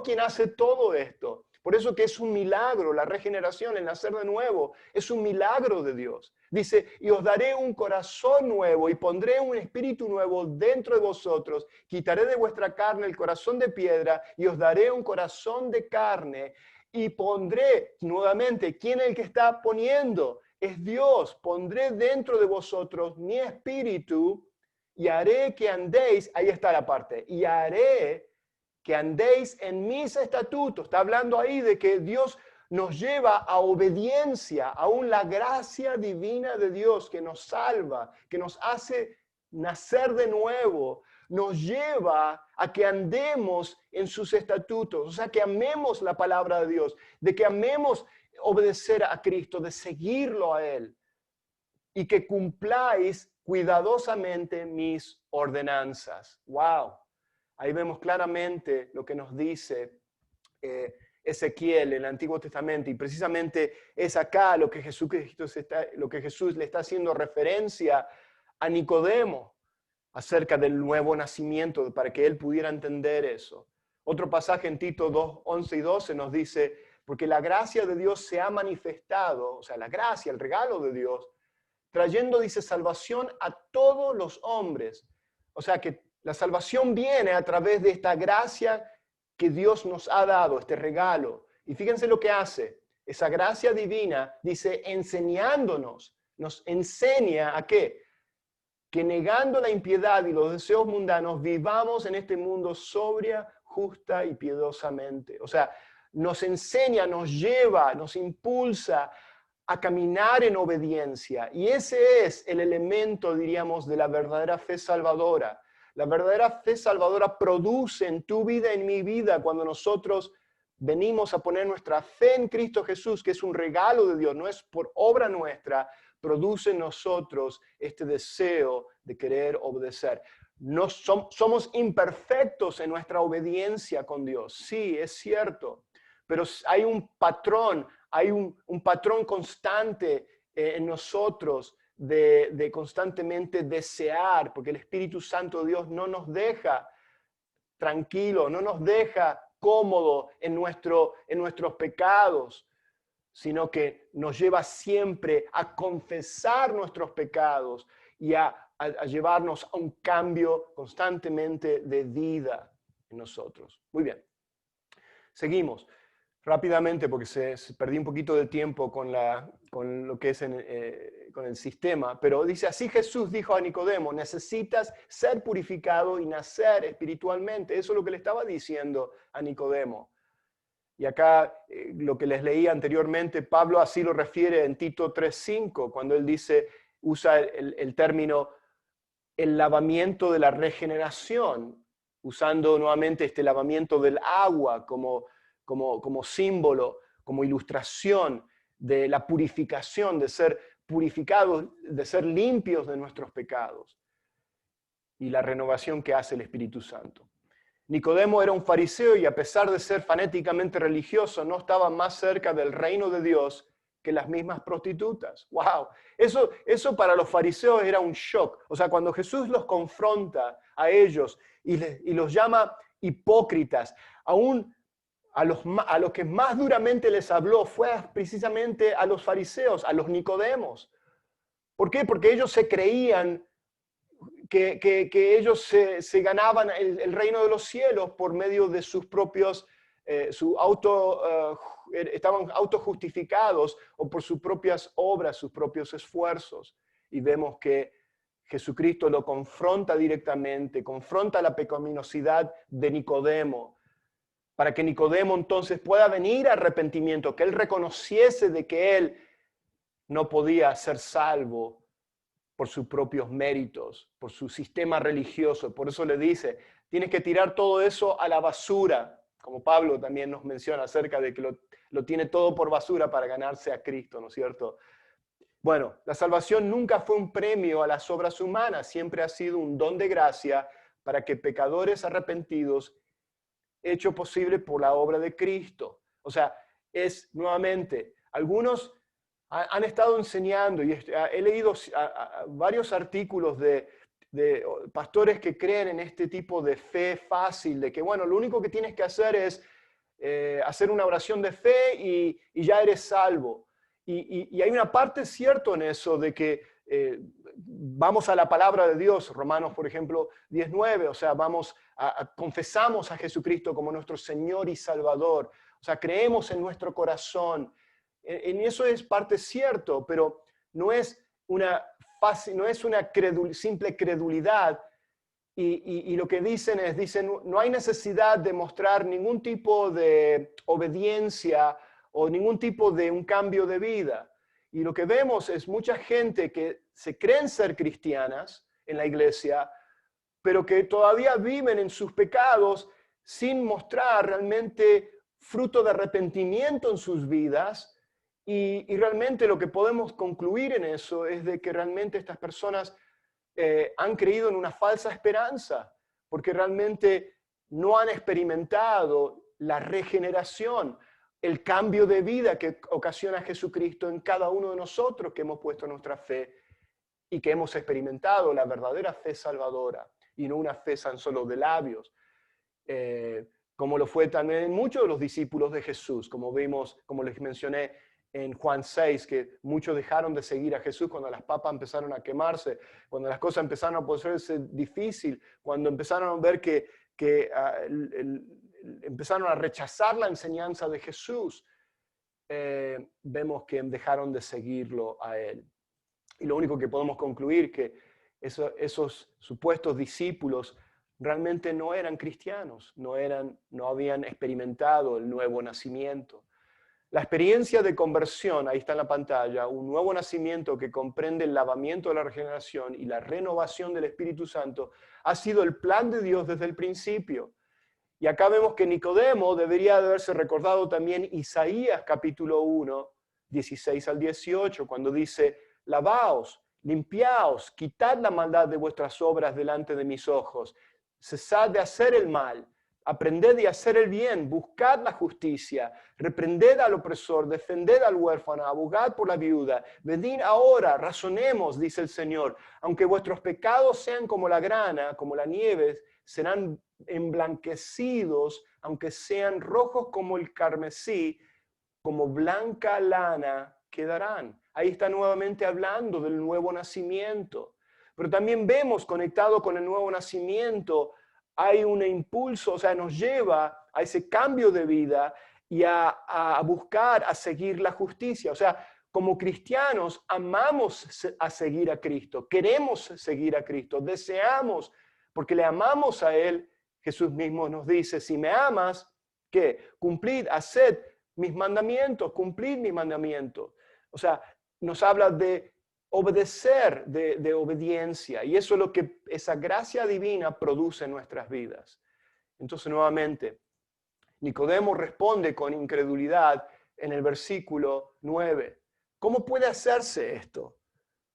quien hace todo esto. Por eso que es un milagro, la regeneración, el nacer de nuevo, es un milagro de Dios. Dice, y os daré un corazón nuevo y pondré un espíritu nuevo dentro de vosotros, quitaré de vuestra carne el corazón de piedra y os daré un corazón de carne y pondré nuevamente, ¿quién es el que está poniendo? Es Dios, pondré dentro de vosotros mi espíritu y haré que andéis, ahí está la parte, y haré que andéis en mis estatutos. Está hablando ahí de que Dios nos lleva a obediencia, aún la gracia divina de Dios que nos salva, que nos hace nacer de nuevo, nos lleva a que andemos en sus estatutos, o sea, que amemos la palabra de Dios, de que amemos obedecer a Cristo, de seguirlo a Él, y que cumpláis cuidadosamente mis ordenanzas. ¡Wow! Ahí vemos claramente lo que nos dice Ezequiel en el Antiguo Testamento, y precisamente es acá lo que Jesús le está haciendo referencia a Nicodemo acerca del nuevo nacimiento, para que él pudiera entender eso. Otro pasaje en Tito 2, 11 y 12 nos dice, porque la gracia de Dios se ha manifestado, o sea, la gracia, el regalo de Dios, trayendo, dice, salvación a todos los hombres. O sea, que la salvación viene a través de esta gracia que Dios nos ha dado, este regalo. Y fíjense lo que hace. Esa gracia divina, dice, enseñándonos, nos enseña a qué? Que negando la impiedad y los deseos mundanos, vivamos en este mundo sobria, justa y piadosamente. O sea, nos enseña, nos lleva, nos impulsa a caminar en obediencia. Y ese es el elemento, diríamos, de la verdadera fe salvadora. La verdadera fe salvadora produce en tu vida, en mi vida, cuando nosotros venimos a poner nuestra fe en Cristo Jesús, que es un regalo de Dios, no es por obra nuestra, produce en nosotros este deseo de querer obedecer. Somos imperfectos en nuestra obediencia con Dios, sí, es cierto, pero hay un patrón, hay un patrón constante en nosotros de constantemente desear, porque el Espíritu Santo de Dios no nos deja tranquilo, no nos deja cómodo en nuestros pecados, sino que nos lleva siempre a confesar nuestros pecados y a llevarnos a un cambio constantemente de vida en nosotros. Muy bien, seguimos rápidamente porque perdí un poquito de tiempo con lo que es con el sistema, pero dice, así Jesús dijo a Nicodemo, necesitas ser purificado y nacer espiritualmente. Eso es lo que le estaba diciendo a Nicodemo. Y acá lo que les leí anteriormente, Pablo así lo refiere en Tito 3:5, cuando él dice, usa el término el lavamiento de la regeneración, usando nuevamente este lavamiento del agua como símbolo, como ilustración de la purificación, de ser purificados, de ser limpios de nuestros pecados, y la renovación que hace el Espíritu Santo. Nicodemo era un fariseo y a pesar de ser fanáticamente religioso, no estaba más cerca del reino de Dios que las mismas prostitutas. ¡Wow! Eso para los fariseos era un shock. O sea, cuando Jesús los confronta a ellos y los llama hipócritas, aún a los que más duramente les habló fue precisamente a los fariseos, a los Nicodemos. ¿Por qué? Porque ellos se creían que ellos se ganaban el reino de los cielos por medio de sus propios, estaban autojustificados o por sus propias obras, sus propios esfuerzos. Y vemos que Jesucristo lo confronta directamente, confronta la pecaminosidad de Nicodemo, para que Nicodemo entonces pueda venir a arrepentimiento, que él reconociese de que él no podía ser salvo por sus propios méritos, por su sistema religioso. Por eso le dice, tienes que tirar todo eso a la basura, como Pablo también nos menciona acerca de que lo tiene todo por basura para ganarse a Cristo, ¿no es cierto? Bueno, la salvación nunca fue un premio a las obras humanas, siempre ha sido un don de gracia para que pecadores arrepentidos, hecho posible por la obra de Cristo. O sea, es nuevamente, algunos han estado enseñando, y he leído varios artículos de pastores que creen en este tipo de fe fácil, de que, bueno, lo único que tienes que hacer es hacer una oración de fe y ya eres salvo. Y hay una parte cierto en eso, de que vamos a la palabra de Dios, Romanos, por ejemplo, 19, o sea, confesamos a Jesucristo como nuestro Señor y Salvador, o sea, creemos en nuestro corazón. En eso es parte cierto, pero no es una simple credulidad. Y lo que dicen, no hay necesidad de mostrar ningún tipo de obediencia o ningún tipo de un cambio de vida. Y lo que vemos es mucha gente que se creen ser cristianas en la iglesia, pero que todavía viven en sus pecados sin mostrar realmente fruto de arrepentimiento en sus vidas. Y realmente lo que podemos concluir en eso es de que realmente estas personas han creído en una falsa esperanza, porque realmente no han experimentado la regeneración, el cambio de vida que ocasiona Jesucristo en cada uno de nosotros que hemos puesto nuestra fe y que hemos experimentado la verdadera fe salvadora y no una fe tan solo de labios. Como lo fue también en muchos de los discípulos de Jesús, como vimos, como les mencioné en Juan 6, que muchos dejaron de seguir a Jesús cuando las papas empezaron a quemarse, cuando las cosas empezaron a ponerse difícil, cuando empezaron a ver que empezaron a rechazar la enseñanza de Jesús, vemos que dejaron de seguirlo a él. Y lo único que podemos concluir que esos supuestos discípulos realmente no eran cristianos, no habían experimentado el nuevo nacimiento. La experiencia de conversión, ahí está en la pantalla, un nuevo nacimiento que comprende el lavamiento de la regeneración y la renovación del Espíritu Santo, ha sido el plan de Dios desde el principio. Y acá vemos que Nicodemo debería de haberse recordado también Isaías capítulo 1, 16 al 18, cuando dice, lavaos, limpiaos, quitad la maldad de vuestras obras delante de mis ojos, cesad de hacer el mal, aprended de hacer el bien, buscad la justicia, reprended al opresor, defended al huérfano, abogad por la viuda. Venid ahora, razonemos, dice el Señor, aunque vuestros pecados sean como la grana, como la nieve, serán emblanquecidos, aunque sean rojos como el carmesí, como blanca lana quedarán. Ahí está nuevamente hablando del nuevo nacimiento. Pero también vemos, conectado con el nuevo nacimiento, hay un impulso, o sea, nos lleva a ese cambio de vida y a buscar, a seguir la justicia. O sea, como cristianos amamos a seguir a Cristo, queremos seguir a Cristo, deseamos, porque le amamos a Él. Jesús mismo nos dice, si me amas, ¿qué? Cumplid, haced mis mandamientos, cumplid mis mandamientos. O sea, nos habla de obedecer, de obediencia, y eso es lo que esa gracia divina produce en nuestras vidas. Entonces, nuevamente, Nicodemo responde con incredulidad en el versículo 9. ¿Cómo puede hacerse esto?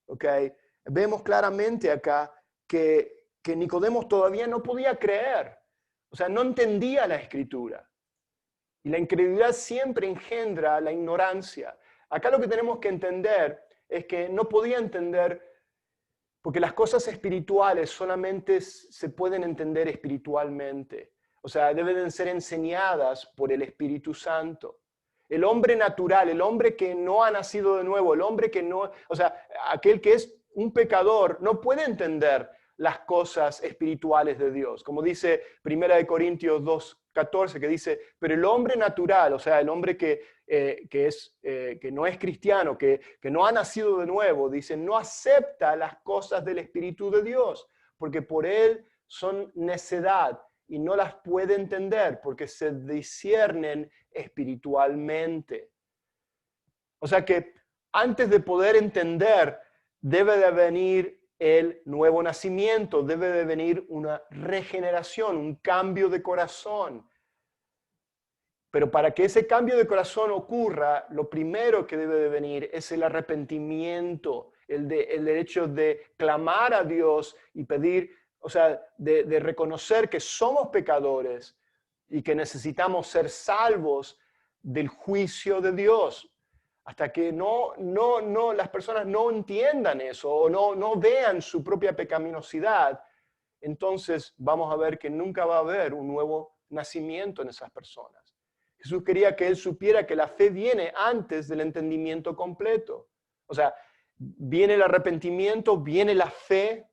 ¿Okay? Vemos claramente acá que Nicodemo todavía no podía creer, o sea, no entendía la Escritura. Y la incredulidad siempre engendra la ignorancia. Acá lo que tenemos que entender es que no podía entender, porque las cosas espirituales solamente se pueden entender espiritualmente. O sea, deben ser enseñadas por el Espíritu Santo. El hombre natural, el hombre que no ha nacido de nuevo, el hombre que no, o sea, aquel que es un pecador, no puede entender las cosas espirituales de Dios. Como dice 1 Corintios 2:14, que dice, pero el hombre natural, o sea, el hombre que no es cristiano, que no ha nacido de nuevo, dice, no acepta las cosas del Espíritu de Dios, porque por él son necedad y no las puede entender, porque se disciernen espiritualmente. O sea que antes de poder entender, debe de venir el nuevo nacimiento, debe de venir una regeneración, un cambio de corazón. Pero para que ese cambio de corazón ocurra, lo primero que debe de venir es el arrepentimiento, el derecho de clamar a Dios y pedir, o sea, de reconocer que somos pecadores y que necesitamos ser salvos del juicio de Dios. Hasta que las personas no entiendan eso o no vean su propia pecaminosidad, entonces vamos a ver que nunca va a haber un nuevo nacimiento en esas personas. Jesús quería que él supiera que la fe viene antes del entendimiento completo. O sea, viene el arrepentimiento, viene la fe,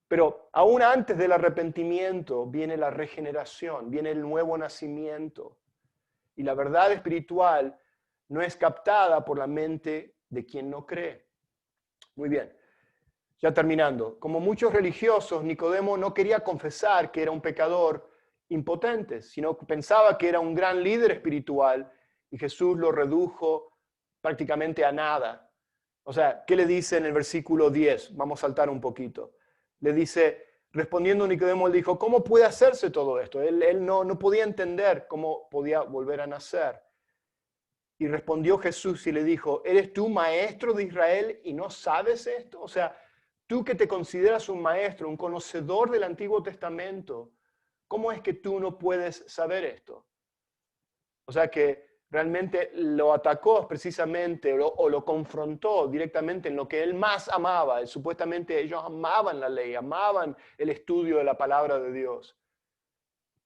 pero aún antes del arrepentimiento viene la regeneración, viene el nuevo nacimiento. Y la verdad espiritual no es captada por la mente de quien no cree. Muy bien, ya terminando. Como muchos religiosos, Nicodemo no quería confesar que era un pecador impotente, sino que pensaba que era un gran líder espiritual y Jesús lo redujo prácticamente a nada. O sea, ¿qué le dice en el versículo 10? Vamos a saltar un poquito. Le dice, respondiendo Nicodemo, él dijo, ¿cómo puede hacerse todo esto? Él no podía entender cómo podía volver a nacer. Y respondió Jesús y le dijo, ¿eres tú maestro de Israel y no sabes esto? O sea, tú que te consideras un maestro, un conocedor del Antiguo Testamento, ¿cómo es que tú no puedes saber esto? O sea que realmente lo atacó precisamente o lo confrontó directamente en lo que él más amaba. Supuestamente ellos amaban la ley, amaban el estudio de la palabra de Dios.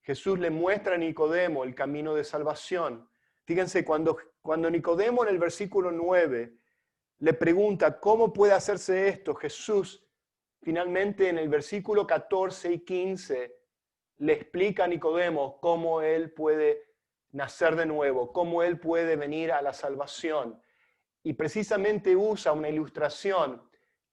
Jesús le muestra a Nicodemo el camino de salvación. Fíjense, cuando Nicodemo en el versículo 9 le pregunta cómo puede hacerse esto, Jesús finalmente en el versículo 14 y 15 le explica a Nicodemo cómo él puede nacer de nuevo, cómo él puede venir a la salvación. Y precisamente usa una ilustración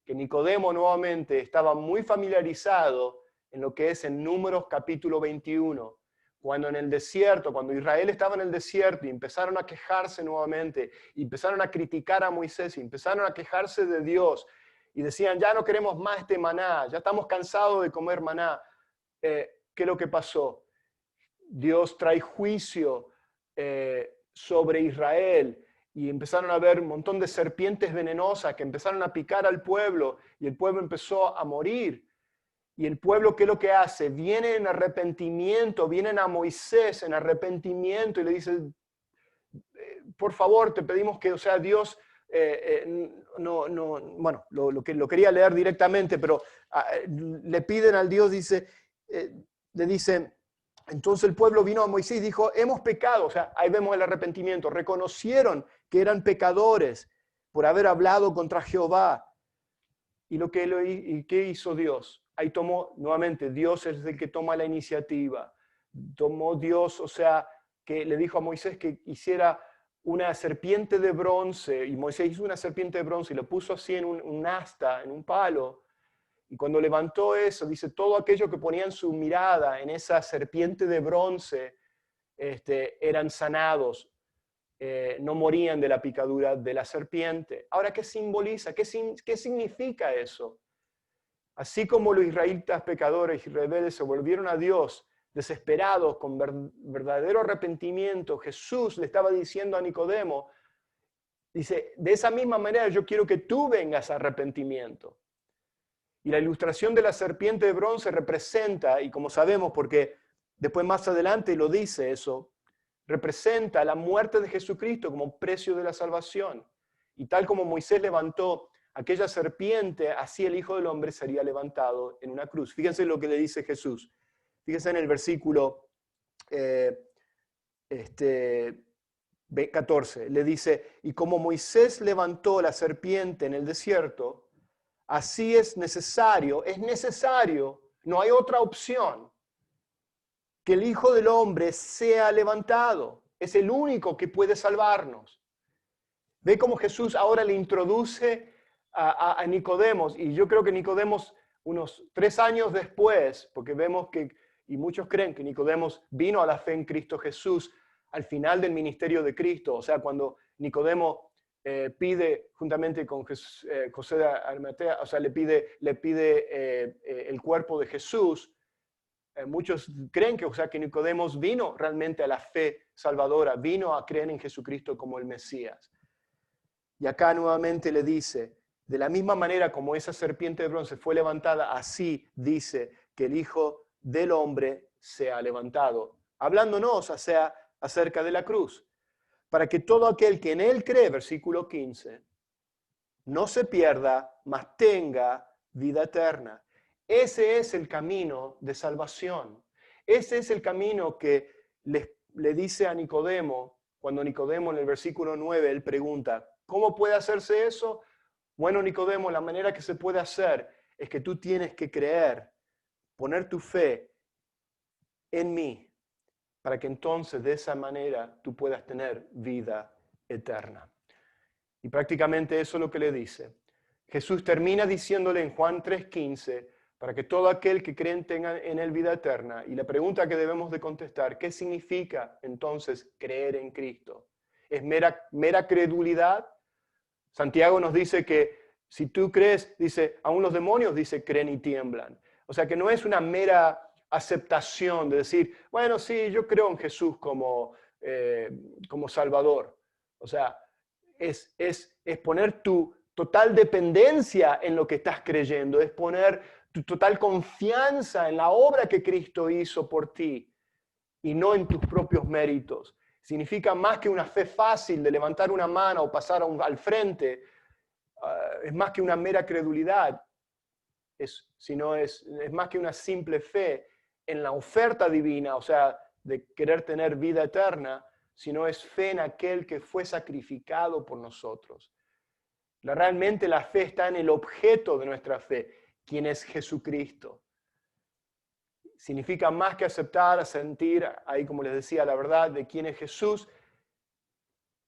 que Nicodemo nuevamente estaba muy familiarizado en lo que es en Números capítulo 21, cuando en el desierto, cuando Israel estaba en el desierto y empezaron a quejarse nuevamente, y empezaron a criticar a Moisés, y empezaron a quejarse de Dios, y decían, ya no queremos más este maná, ya estamos cansados de comer maná. ¿Qué es lo que pasó? Dios trae juicio sobre Israel y empezaron a haber un montón de serpientes venenosas que empezaron a picar al pueblo y el pueblo empezó a morir. Y el pueblo, ¿qué es lo que hace? Viene en arrepentimiento, vienen a Moisés en arrepentimiento y le dicen, por favor, te pedimos que, o sea, Dios, bueno, lo quería leer directamente, pero le piden al Dios, dice, le dicen, entonces el pueblo vino a Moisés y dijo, hemos pecado, o sea, ahí vemos el arrepentimiento, reconocieron que eran pecadores por haber hablado contra Jehová. ¿Y qué hizo Dios? Ahí tomó, nuevamente, Dios es el que toma la iniciativa. Tomó Dios, o sea, que le dijo a Moisés que hiciera una serpiente de bronce, y Moisés hizo una serpiente de bronce y lo puso así en un asta, en un palo. Y cuando levantó eso, dice, todo aquello que ponían su mirada en esa serpiente de bronce, eran sanados, no morían de la picadura de la serpiente. Ahora, ¿qué simboliza? ¿Qué significa eso? Así como los israelitas pecadores y rebeldes se volvieron a Dios desesperados, con verdadero arrepentimiento, Jesús le estaba diciendo a Nicodemo, dice, de esa misma manera yo quiero que tú vengas a arrepentimiento. Y la ilustración de la serpiente de bronce representa, y como sabemos, porque después más adelante lo dice eso, representa la muerte de Jesucristo como precio de la salvación. Y tal como Moisés levantó aquella serpiente, así el Hijo del Hombre sería levantado en una cruz. Fíjense lo que le dice Jesús. Fíjense en el versículo 14. Le dice, y como Moisés levantó la serpiente en el desierto, así es necesario, no hay otra opción, que el Hijo del Hombre sea levantado. Es el único que puede salvarnos. Ve cómo Jesús ahora le introduce a Nicodemos, y yo creo que Nicodemos unos 3 años después, porque vemos que, y muchos creen que Nicodemos vino a la fe en Cristo Jesús al final del ministerio de Cristo, o sea, cuando Nicodemo pide juntamente con José de Arimatea, o sea, le pide el cuerpo de Jesús. Muchos creen que, o sea, que Nicodemos vino realmente a la fe salvadora, vino a creer en Jesucristo como el Mesías. Y acá nuevamente le dice, de la misma manera como esa serpiente de bronce fue levantada, así dice que el Hijo del Hombre sea levantado, hablándonos acerca de la cruz, para que todo aquel que en él cree, versículo 15, no se pierda, mas tenga vida eterna. Ese es el camino de salvación. Ese es el camino que le dice a Nicodemo, cuando Nicodemo en el versículo 9, él pregunta, ¿cómo puede hacerse eso? Bueno, Nicodemo, la manera que se puede hacer es que tú tienes que creer, poner tu fe en mí, para que entonces de esa manera tú puedas tener vida eterna. Y prácticamente eso es lo que le dice. Jesús termina diciéndole en Juan 3:15, para que todo aquel que cree tenga en él vida eterna. Y la pregunta que debemos de contestar, ¿qué significa entonces creer en Cristo? ¿Es mera credulidad? Santiago nos dice que si tú crees, dice, aún los demonios, dice, creen y tiemblan. O sea que no es una mera aceptación de decir, bueno, sí, yo creo en Jesús como Salvador. O sea, es poner tu total dependencia en lo que estás creyendo, es poner tu total confianza en la obra que Cristo hizo por ti y no en tus propios méritos. Significa más que una fe fácil de levantar una mano o pasar al frente, es más que una mera credulidad, sino es más que una simple fe en la oferta divina, o sea, de querer tener vida eterna, sino es fe en aquel que fue sacrificado por nosotros. Realmente la fe está en el objeto de nuestra fe, quien es Jesucristo. Significa más que aceptar, sentir, ahí como les decía, la verdad de quién es Jesús,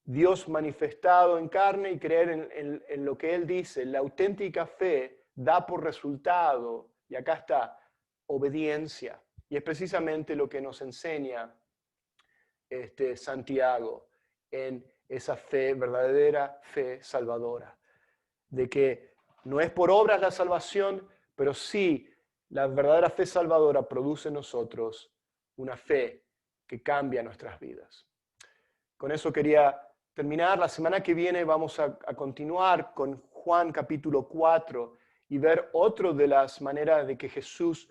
Dios manifestado en carne, y creer en lo que Él dice. La auténtica fe da por resultado, y acá está, obediencia. Y es precisamente lo que nos enseña Santiago en esa fe, verdadera fe salvadora. De que no es por obras la salvación, pero sí la verdadera fe salvadora produce en nosotros una fe que cambia nuestras vidas. Con eso quería terminar. La semana que viene vamos a continuar con Juan capítulo 4 y ver otra de las maneras de que Jesús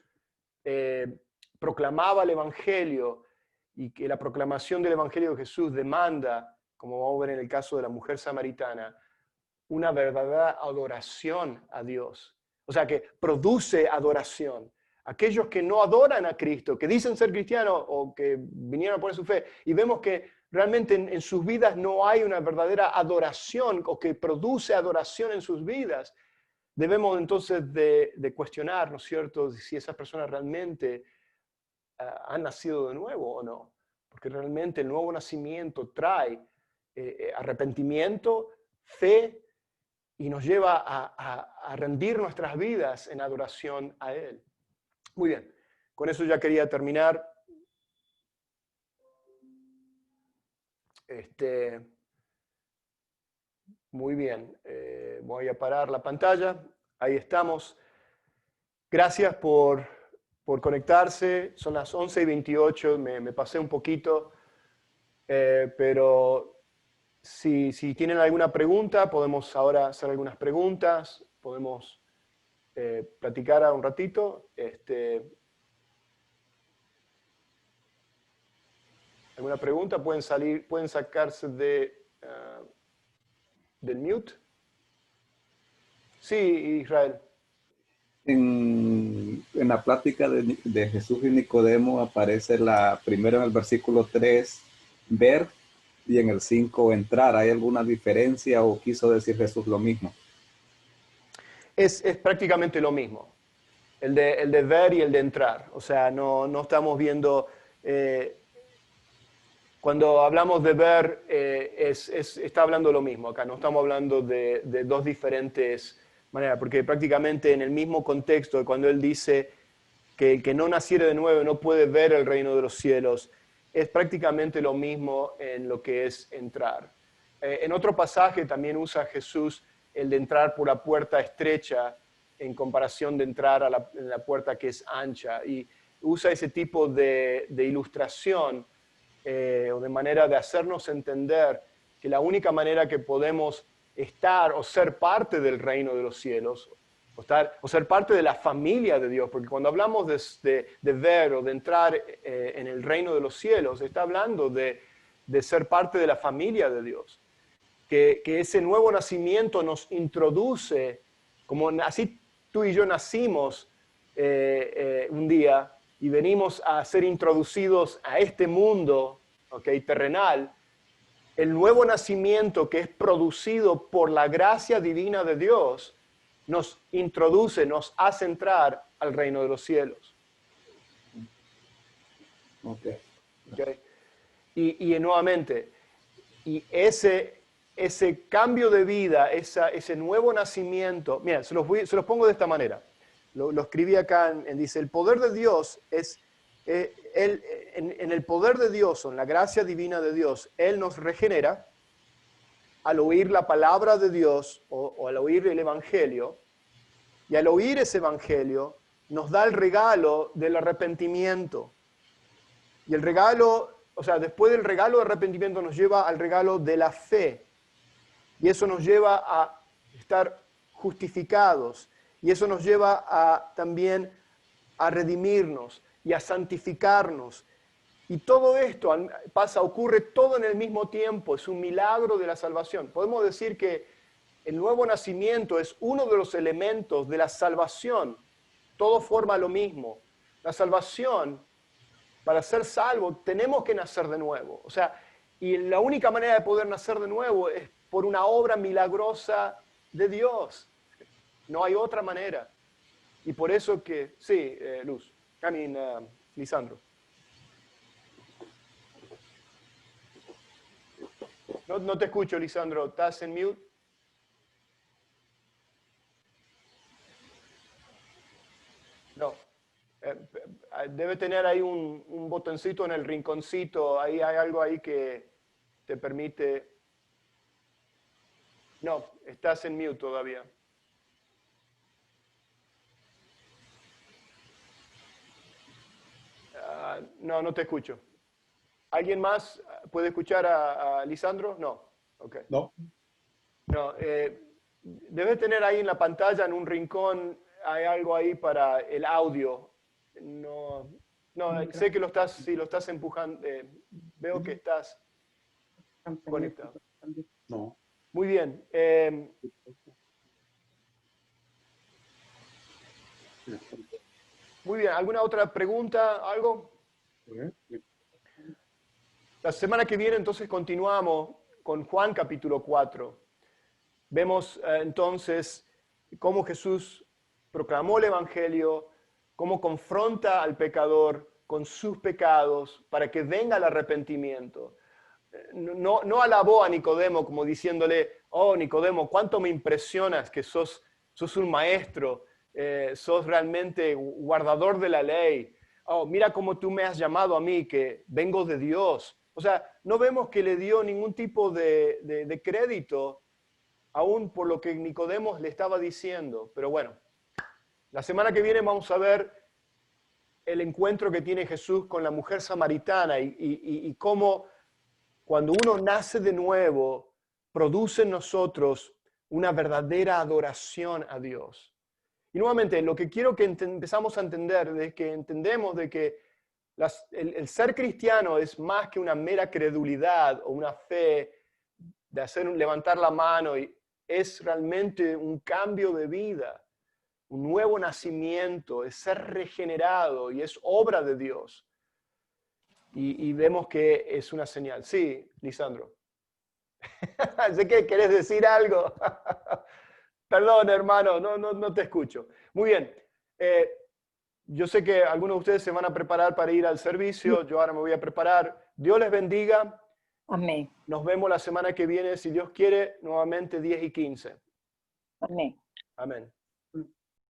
proclamaba el Evangelio, y que la proclamación del Evangelio de Jesús demanda, como vamos a ver en el caso de la mujer samaritana, una verdadera adoración a Dios. O sea, que produce adoración. Aquellos que no adoran a Cristo, que dicen ser cristianos o que vinieron a poner su fe, y vemos que realmente en sus vidas no hay una verdadera adoración o que produce adoración en sus vidas, debemos entonces de cuestionar, ¿no es cierto?, si esas personas realmente han nacido de nuevo o no. Porque realmente el nuevo nacimiento trae arrepentimiento, fe, y nos lleva a rendir nuestras vidas en adoración a Él. Muy bien, con eso ya quería terminar. Muy bien, voy a parar la pantalla. Ahí estamos. Gracias por conectarse. Son las 11:28, me pasé un poquito, pero si tienen alguna pregunta, podemos ahora hacer algunas preguntas, podemos platicar un ratito. ¿Alguna pregunta? Pueden sacarse del mute. Sí, Israel. En la plática de Jesús y Nicodemo aparece primero en el versículo 3, ver, y en el 5, entrar. ¿Hay alguna diferencia o quiso decir Jesús lo mismo? Es prácticamente lo mismo. El de ver y el de entrar. O sea, no estamos viendo... cuando hablamos de ver, está hablando lo mismo acá. No estamos hablando de dos diferentes maneras. Porque prácticamente en el mismo contexto, cuando él dice que el que no naciere de nuevo no puede ver el reino de los cielos, es prácticamente lo mismo en lo que es entrar. En otro pasaje también usa Jesús el de entrar por la puerta estrecha en comparación de entrar a la puerta que es ancha. Y usa ese tipo de ilustración o de manera de hacernos entender que la única manera que podemos estar o ser parte del reino de los cielos, o ser parte de la familia de Dios, porque cuando hablamos de ver o de entrar en el reino de los cielos, está hablando de ser parte de la familia de Dios. Que ese nuevo nacimiento nos introduce, como así tú y yo nacimos un día y venimos a ser introducidos a este mundo, ¿okay?, terrenal. El nuevo nacimiento que es producido por la gracia divina de Dios nos introduce, nos hace entrar al reino de los cielos. Okay. Y nuevamente, y ese cambio de vida, ese nuevo nacimiento, mira, se los pongo de esta manera. Lo escribí acá, dice, el poder de Dios es, en el poder de Dios, o en la gracia divina de Dios, Él nos regenera al oír la palabra de Dios o al oír el Evangelio, y al oír ese Evangelio nos da el regalo del arrepentimiento. Y el regalo, o sea, después del regalo de arrepentimiento nos lleva al regalo de la fe. Y eso nos lleva a estar justificados. Y eso nos lleva también a redimirnos y a santificarnos. Y todo esto ocurre todo en el mismo tiempo. Es un milagro de la salvación. Podemos decir que el nuevo nacimiento es uno de los elementos de la salvación. Todo forma lo mismo. La salvación, para ser salvo, tenemos que nacer de nuevo. O sea, y la única manera de poder nacer de nuevo es por una obra milagrosa de Dios. No hay otra manera. Y por eso que, sí, Luz, Lisandro. No te escucho, Lisandro. ¿Estás en mute? No. Debe tener ahí un botoncito en el rinconcito. Ahí hay algo ahí que te permite... No, estás en mute todavía. No te escucho. ¿Alguien más puede escuchar a Lisandro? No. Okay. No. No, debe tener ahí en la pantalla, en un rincón, hay algo ahí para el audio. No, sé que si lo estás empujando, veo que estás conectado. No. Muy bien. Muy bien, ¿alguna otra pregunta? ¿Algo? La semana que viene entonces continuamos con Juan capítulo 4. Vemos entonces cómo Jesús proclamó el Evangelio, cómo confronta al pecador con sus pecados para que venga el arrepentimiento. No alabó a Nicodemo como diciéndole, oh Nicodemo, cuánto me impresionas que sos un maestro, sos realmente guardador de la ley. Oh, mira cómo tú me has llamado a mí, que vengo de Dios. O sea, no vemos que le dio ningún tipo de crédito aún por lo que Nicodemo le estaba diciendo. Pero bueno, la semana que viene vamos a ver el encuentro que tiene Jesús con la mujer samaritana y cómo cuando uno nace de nuevo, produce en nosotros una verdadera adoración a Dios. Y nuevamente, lo que quiero que empezamos a entender es que entendemos de que el ser cristiano es más que una mera credulidad o una fe de levantar la mano, y es realmente un cambio de vida, un nuevo nacimiento, es ser regenerado y es obra de Dios. Y vemos que es una señal. Sí, Lisandro. Sé que querés decir algo. Perdón, hermano, no te escucho. Muy bien. Yo sé que algunos de ustedes se van a preparar para ir al servicio. Yo ahora me voy a preparar. Dios les bendiga. Amén. Nos vemos la semana que viene, si Dios quiere, nuevamente 10:15. Amén. Amén.